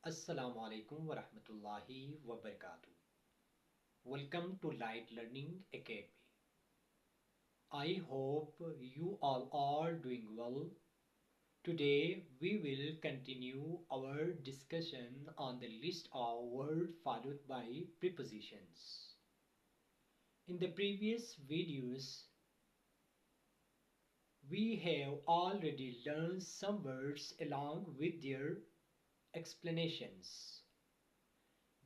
Assalamu alaikum wa rahmatullahi wa barakatuh. Welcome to Light Learning Academy. I hope you all are doing well. Today we will continue our discussion on the list of words followed by prepositions. In the previous videos, we have already learned some words along with their explanations.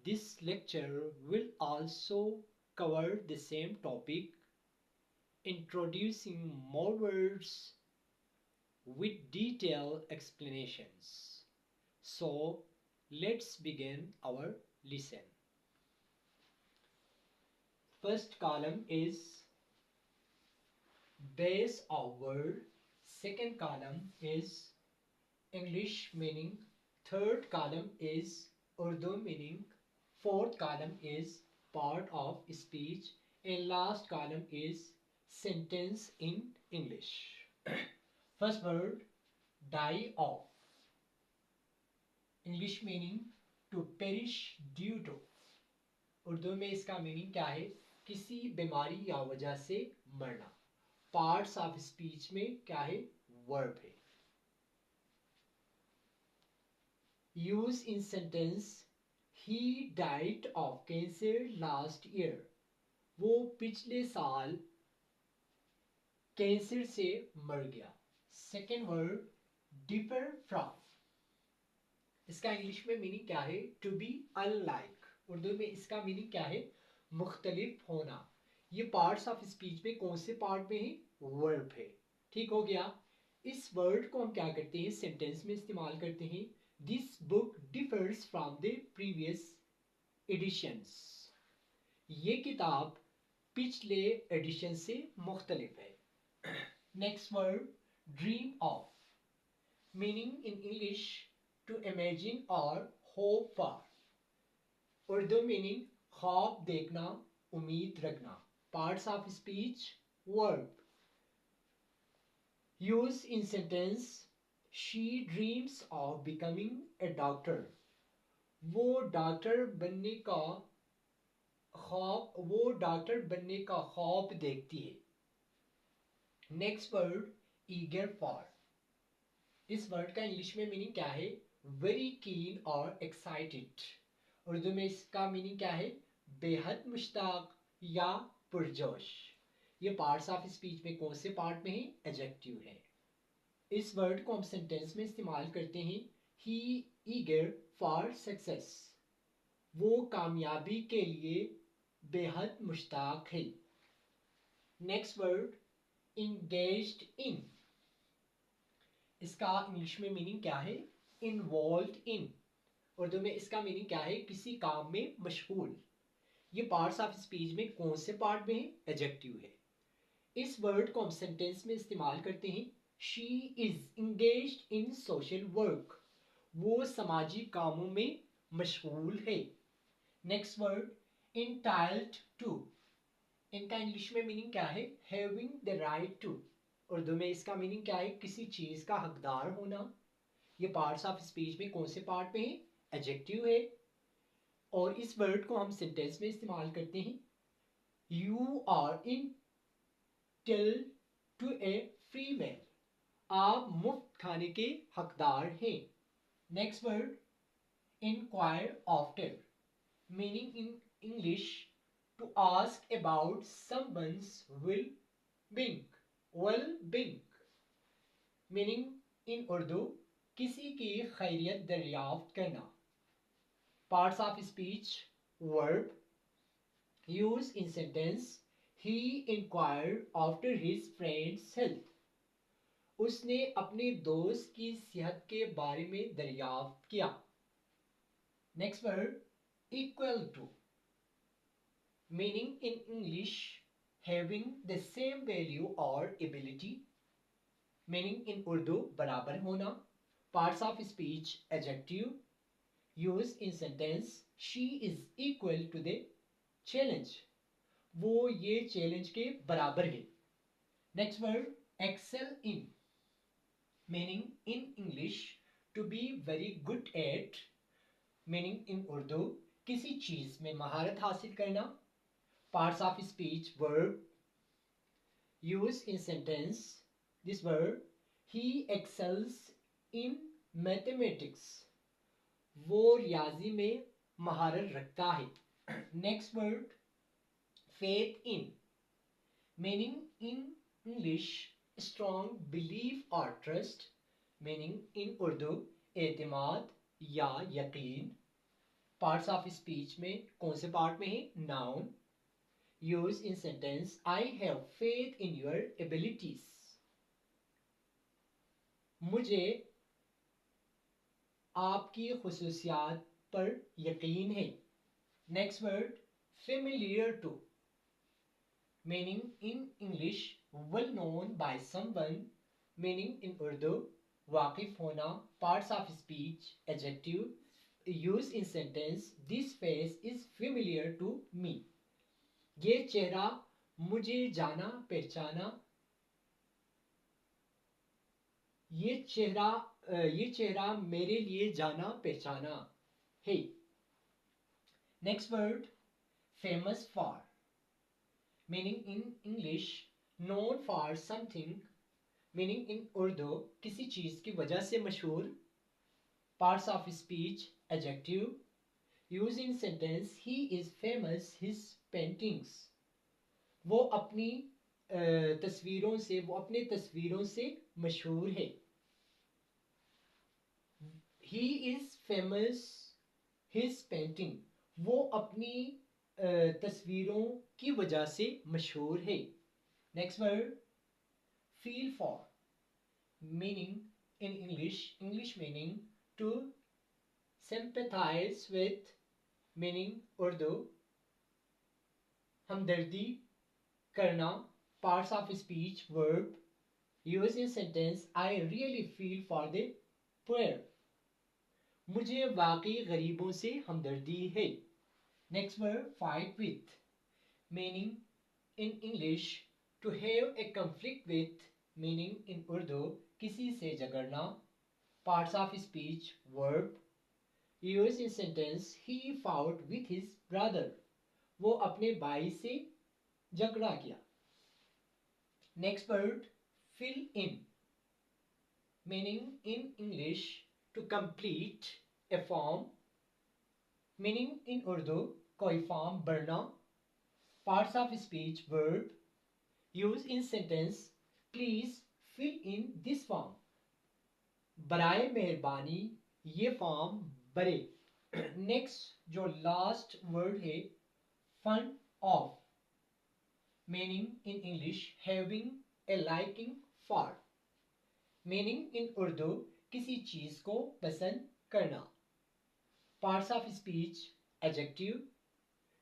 This lecture will also cover the same topic, introducing more words with detailed explanations. So, let's begin our lesson. First column is base of word. Second column is English meaning. Third column is Urdu meaning. Fourth column is part of speech. And last column is sentence in English. First word, die of. English meaning to perish due to. Urdu में इसका meaning क्या है? किसी बीमारी या वजह से मरना. पार्ट्स ऑफ स्पीच में क्या है? वर्ब है. Use in sentence he died of cancer last year. वो पिछले साल कैंसर से मर गया. Second word, differ from. इसका इंग्लिश में मीनिंग क्या है? To be unlike. उर्दू में इसका मीनिंग क्या है? मुख्तलिफ होना. ये पार्ट्स ऑफ स्पीच में कौन से पार्ट में है? वर्ब है. ठीक हो गया. इस वर्ड को हम क्या करते हैं? सेंटेंस में इस्तेमाल करते हैं. This book differs from the previous editions. ये किताब पिछले एडिशन से मुख्तलिफ है. Next word, dream of. Meaning in English to imagine or hope for. Urdu meaning ख्वाब देखना, उम्मीद रखना. Parts of speech, verb. Use in sentence she dreams of becoming a doctor. वो डॉक्टर बनने का ख्वाब देखती है. Next word, eager for. इस वर्ड का इंग्लिश में मीनिंग क्या है? वेरी कीन और एक्साइटेड. उर्दू में इसका मीनिंग क्या है? बेहद मुश्ताक या पुरजोश. ये पार्ट्स ऑफ स्पीच में कौन से पार्ट में है? एडजेक्टिव है. इस वर्ड को हम सेंटेंस में इस्तेमाल करते हैं. ही ईगर फॉर सक्सेस. वो कामयाबी के लिए बेहद मुश्ताक है. नेक्स्ट वर्ड, इंगेज्ड इन. इसका इंग्लिश में मीनिंग क्या है? इन्वॉल्व्ड इन. उर्दू में इसका मीनिंग क्या है? किसी काम में मशगूल. ये पार्ट्स ऑफ स्पीच में कौन से पार्ट में है? एडजेक्टिव है. इस वर्ड को हम सेंटेंस में इस्तेमाल करते हैं. She is engaged in social work. वो समाजी कामों में मशगूल है. Next word, entitled to. इनका इंग्लिश में मीनिंग क्या है? Having the right to. Urdu में इसका मीनिंग क्या है? किसी चीज का हकदार होना. ये पार्ट्स ऑफ स्पीच में कौन से पार्ट में है? एडजेक्टिव है. और इस वर्ड को हम सेंटेंस में इस्तेमाल करते हैं. You are entitled to a free man. आप मुफ्त खाने के हकदार हैं. Next word, inquire after. Meaning in English to ask about someone's well being. Meaning in Urdu किसी की खैरियत दरियाफ्त करना. Parts of speech, verb. Use in sentence he inquired after his friend's health. उसने अपने दोस्त की सेहत के बारे में दरियाफ्त किया. Next word, equal to. Meaning in English having the same value or ability. Meaning in Urdu बराबर होना. Parts of speech, adjective. Use in sentence she is equal to the challenge. वो ये चैलेंज के बराबर है. Next word, excel in. Meaning in English to be very good at. Meaning in Urdu किसी चीज में महारत हासिल करना. Parts of speech verb use in sentence. This verb he excels in mathematics. वो रियाजी में महारत रखता है. Next word faith in, meaning in English strong belief or trust, meaning in Urdu एतमाद या यकीन. पार्ट्स ऑफ स्पीच में कौन से पार्ट में है? Noun. Use in sentence I have faith in your abilities. मुझे आपकी खुसूसियात पर यकीन है. Next word familiar to, meaning in English well known by someone, meaning in Urdu वाकिफ होना. Parts of speech adjective used in sentence this face is familiar to me. ये चेहरा मुझे जाना पहचाना. ये चेहरा मेरे लिए जाना पहचाना है. Next word famous for, meaning in English known for something, meaning in Urdu किसी चीज की वजह से मशहूर. Parts of speech adjective used in sentence he is famous his paintings. वो अपनी तस्वीरों से वो अपने तस्वीरों से मशहूर है. He is famous his painting. वो अपनी तस्वीरों की वजह से मशहूर है. Next word feel for, meaning in English meaning to sympathise with, meaning Urdu हमदर्दी करना. Parts of speech verb use in sentence I really feel for the poor. मुझे वाकई गरीबों से हमदर्दी है. Next word fight with, meaning in English to have a conflict with, meaning in Urdu किसी से झगड़ना. Parts of speech verb used in sentence he fought with his brother. वो अपने भाई से झगड़ा किया. Next word fill in, meaning in English to complete a form, meaning in Urdu कोई form भरना. Parts of speech verb used in sentence please fill in this form. बराए मेहरबानी ये फॉर्म भरे. नेक्स्ट जो लास्ट वर्ड है fond of, meaning in English having a liking for, meaning in Urdu किसी चीज को पसंद करना. Parts of speech adjective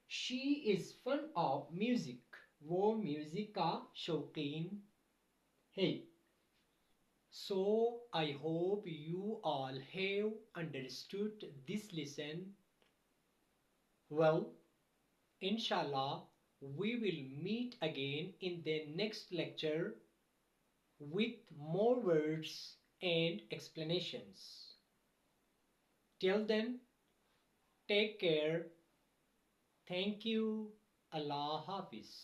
she is fond of music. वो म्यूजिक का शौकीन है. So I hope you all have understood this lesson well. Inshallah, we will meet again in the next lecture with more words and explanations. Till then, take care. Thank you. Allah Hafiz.